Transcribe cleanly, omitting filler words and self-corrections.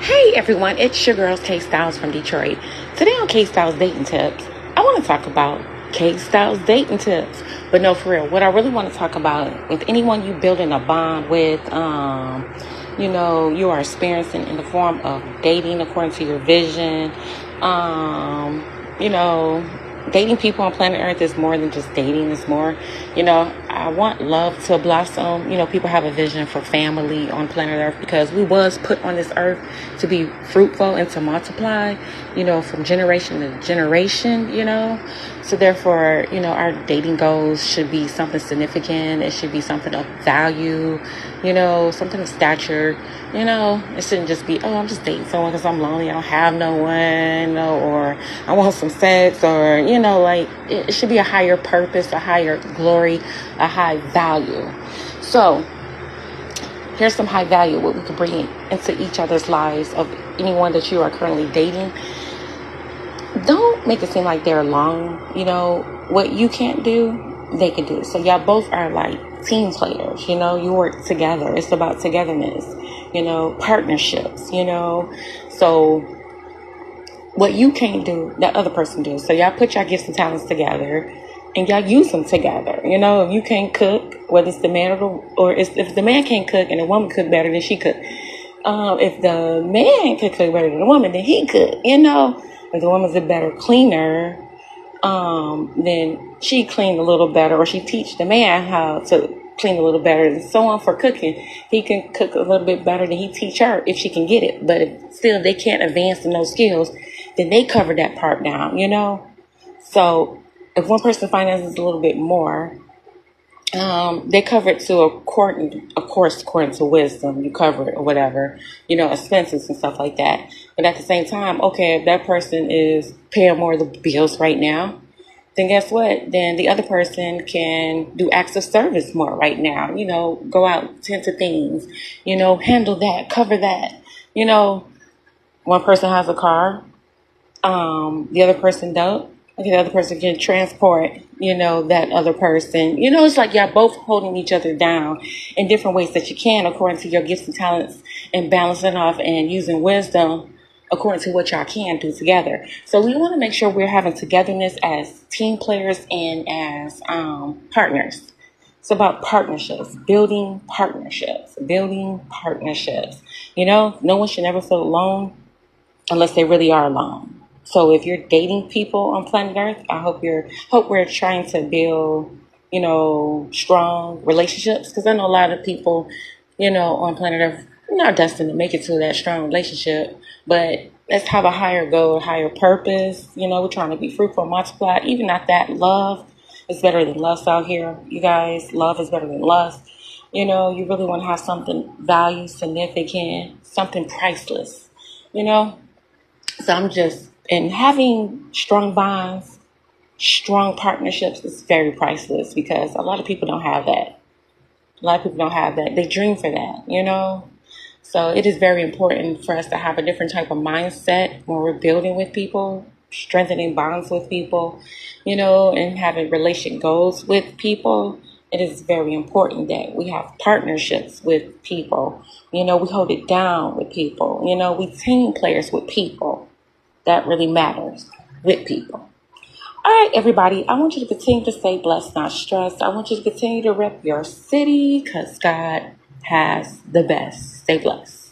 Hey everyone, it's your girl K-Stylez from Detroit. Today on K-Stylez Dating Tips, I want to talk about K-Stylez dating tips. But no, for real, what I really want to talk about with anyone you building a bond with, you are experiencing in the form of dating according to your vision, you know, dating people on planet Earth is more than just dating. It's more, I want love to blossom. People have a vision for family on planet Earth because we was put on this earth to be fruitful and to multiply, from generation to generation, So therefore, our dating goals should be something significant. It should be something of value, something of stature. It shouldn't just be, I'm just dating someone because I'm lonely. I don't have no one, or I want some sex, or, it should be a higher purpose, a higher glory, a high value. So here's some high value, what we can bring into each other's lives of anyone that you are currently dating. Don't make it seem like they're alone. What you can't do, they can do. So y'all both are like team players, you work together. It's about togetherness, partnerships, So what you can't do, that other person does. So y'all put your gifts and talents together and y'all use them together. If you can't cook, whether it's the man or if the man can't cook and the woman cook better than she could. If the man can cook better than the woman, then he could, If the woman's a better cleaner, then she clean a little better, or she teach the man how to clean a little better, and so on. For cooking, he can cook a little bit better than he teach her if she can get it. But if still they can't advance in those skills, then they cover that part down, So if one person finances a little bit more, they cover it to according to wisdom. You cover it or whatever, expenses and stuff like that. But at the same time, okay, if that person is paying more of the bills right now, then guess what? Then the other person can do acts of service more right now. Go out, tend to things, handle that, cover that. One person has a car, the other person don't. Okay, the other person can transport, that other person. It's like y'all both holding each other down in different ways that you can according to your gifts and talents, and balancing off and using wisdom according to what y'all can do together. So we want to make sure we're having togetherness as team players and as partners. It's about partnerships, building partnerships. No one should never feel alone unless they really are alone. So if you're dating people on planet Earth, I hope we're trying to build, strong relationships. Because I know a lot of people, on planet Earth, not destined to make it to that strong relationship. But let's have a higher goal, higher purpose. We're trying to be fruitful, multiply. Even at that, love is better than lust out here, you guys. Love is better than lust. You really want to have something value, significant, something priceless, So and having strong bonds, strong partnerships is very priceless because a lot of people don't have that. They dream for that, So it is very important for us to have a different type of mindset when we're building with people, strengthening bonds with people, and having relation goals with people. It is very important that we have partnerships with people. We hold it down with people. We team players with people. That really matters with people. All right, everybody, I want you to continue to stay blessed, not stressed. I want you to continue to rep your city because God has the best. Stay blessed.